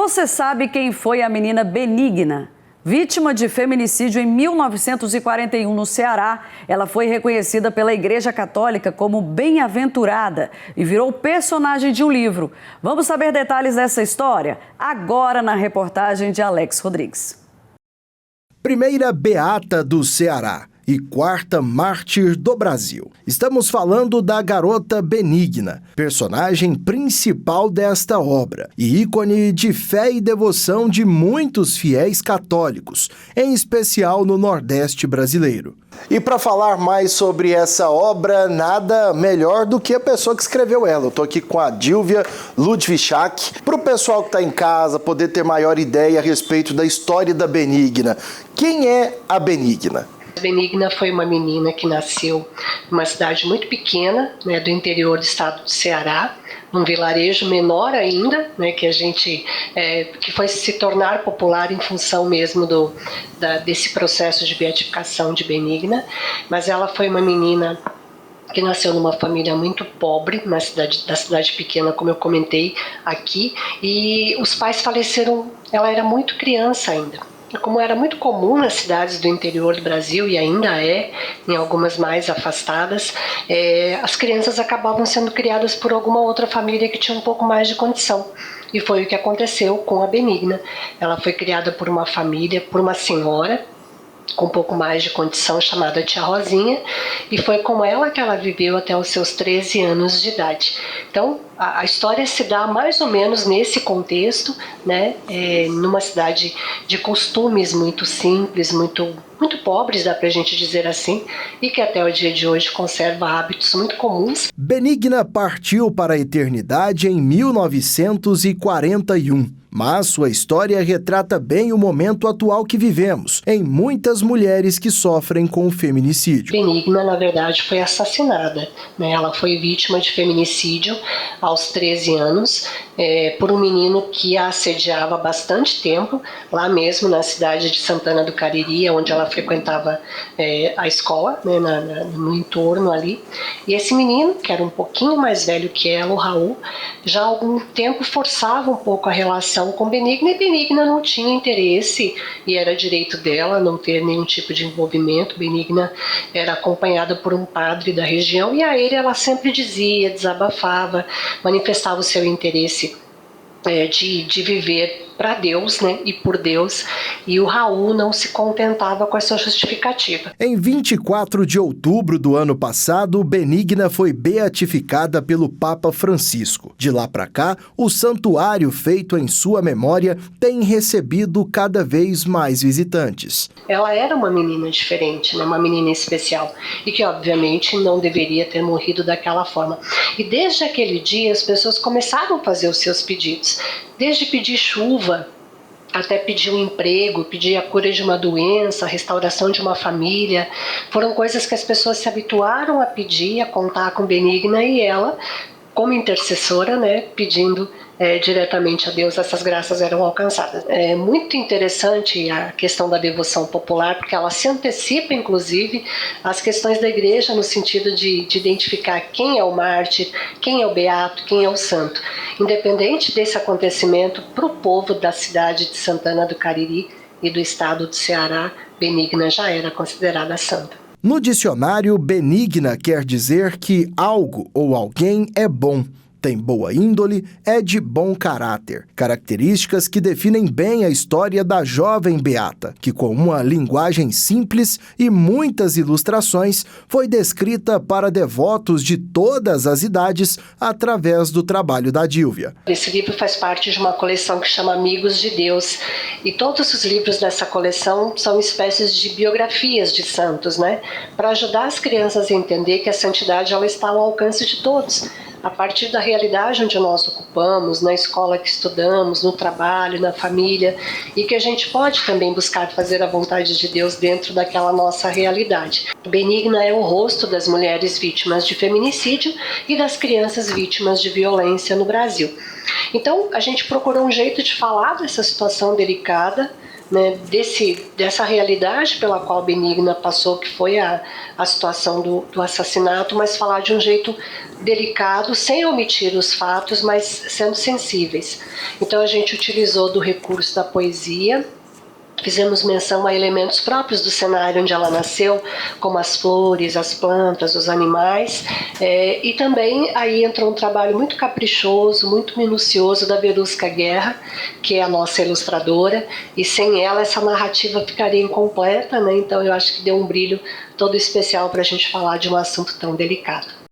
Você sabe quem foi a menina Benigna? Vítima de feminicídio em 1941 no Ceará, ela foi reconhecida pela Igreja Católica como bem-aventurada e virou personagem de um livro. Vamos saber detalhes dessa história? Agora na reportagem de Alex Rodrigues. Primeira beata do Ceará e quarta mártir do Brasil. Estamos falando da garota Benigna, personagem principal desta obra e ícone de fé e devoção de muitos fiéis católicos, em especial no Nordeste brasileiro. E para falar mais sobre essa obra, nada melhor do que a pessoa que escreveu ela. Eu estou aqui com a Dilvia Ludwiczak. Para o pessoal que está em casa poder ter maior ideia a respeito da história da Benigna. Quem é a Benigna? Benigna foi uma menina que nasceu numa cidade muito pequena, né, do interior do estado do Ceará, num vilarejo menor ainda, né, que foi se tornar popular em função mesmo desse processo de beatificação de Benigna. Mas ela foi uma menina que nasceu numa família muito pobre, da cidade pequena, como eu comentei aqui, e os pais faleceram, ela era muito criança ainda. Como era muito comum nas cidades do interior do Brasil, e ainda é, em algumas mais afastadas, as crianças acabavam sendo criadas por alguma outra família que tinha um pouco mais de condição. E foi o que aconteceu com a Benigna. Ela foi criada por uma família, por uma senhora, com um pouco mais de condição, chamada Tia Rosinha, e foi com ela que ela viveu até os seus 13 anos de idade. Então, a história se dá mais ou menos nesse contexto, né, numa cidade de costumes muito simples, muito pobres, dá pra gente dizer assim, e que até o dia de hoje conserva hábitos muito comuns. Benigna partiu para a eternidade em 1941. Mas sua história retrata bem o momento atual que vivemos, em muitas mulheres que sofrem com o feminicídio. Benigna, na verdade, foi assassinada, né? Ela foi vítima de feminicídio aos 13 anos, por um menino que a assediava há bastante tempo, lá mesmo na cidade de Santana do Cariri, onde ela frequentava a escola, né, no entorno ali. E esse menino, que era um pouquinho mais velho que ela, o Raul, já há algum tempo forçava um pouco a relação com Benigna, e Benigna não tinha interesse, e era direito dela não ter nenhum tipo de envolvimento. Benigna era acompanhada por um padre da região, e a ele ela sempre dizia, desabafava, manifestava o seu interesse de viver para Deus, né, e por Deus, e o Raul não se contentava com essa justificativa. Em 24 de outubro do ano passado, Benigna foi beatificada pelo Papa Francisco. De lá para cá, o santuário feito em sua memória tem recebido cada vez mais visitantes. Ela era uma menina diferente, né, uma menina especial, e que obviamente não deveria ter morrido daquela forma. E desde aquele dia as pessoas começaram a fazer os seus pedidos, desde pedir chuva, até pedir um emprego, pedir a cura de uma doença, a restauração de uma família. Foram coisas que as pessoas se habituaram a pedir, a contar com Benigna, e ela, como intercessora, né, pedindo diretamente a Deus, essas graças eram alcançadas. É muito interessante a questão da devoção popular, porque ela se antecipa, inclusive, às questões da igreja, no sentido de identificar quem é o mártir, quem é o beato, quem é o santo. Independente desse acontecimento, para o povo da cidade de Santana do Cariri e do estado do Ceará, Benigna já era considerada santa. No dicionário, benigna quer dizer que algo ou alguém é bom, tem boa índole, é de bom caráter. Características que definem bem a história da jovem beata, que com uma linguagem simples e muitas ilustrações foi descrita para devotos de todas as idades através do trabalho da Dilvia. Esse livro faz parte de uma coleção que chama Amigos de Deus, e todos os livros dessa coleção são espécies de biografias de santos, né? Para ajudar as crianças a entender que a santidade ela está ao alcance de todos, a partir da realidade onde nós ocupamos, na escola que estudamos, no trabalho, na família, e que a gente pode também buscar fazer a vontade de Deus dentro daquela nossa realidade. Benigna é o rosto das mulheres vítimas de feminicídio e das crianças vítimas de violência no Brasil. Então, a gente procurou um jeito de falar dessa situação delicada, né, dessa realidade pela qual a Benigna passou, que foi a situação do assassinato, mas falar de um jeito delicado, sem omitir os fatos, mas sendo sensíveis. Então a gente utilizou do recurso da poesia, fizemos menção a elementos próprios do cenário onde ela nasceu, como as flores, as plantas, os animais, e também aí entrou um trabalho muito caprichoso, muito minucioso da Verusca Guerra, que é a nossa ilustradora, e sem ela essa narrativa ficaria incompleta, né? Então eu acho que deu um brilho todo especial para a gente falar de um assunto tão delicado.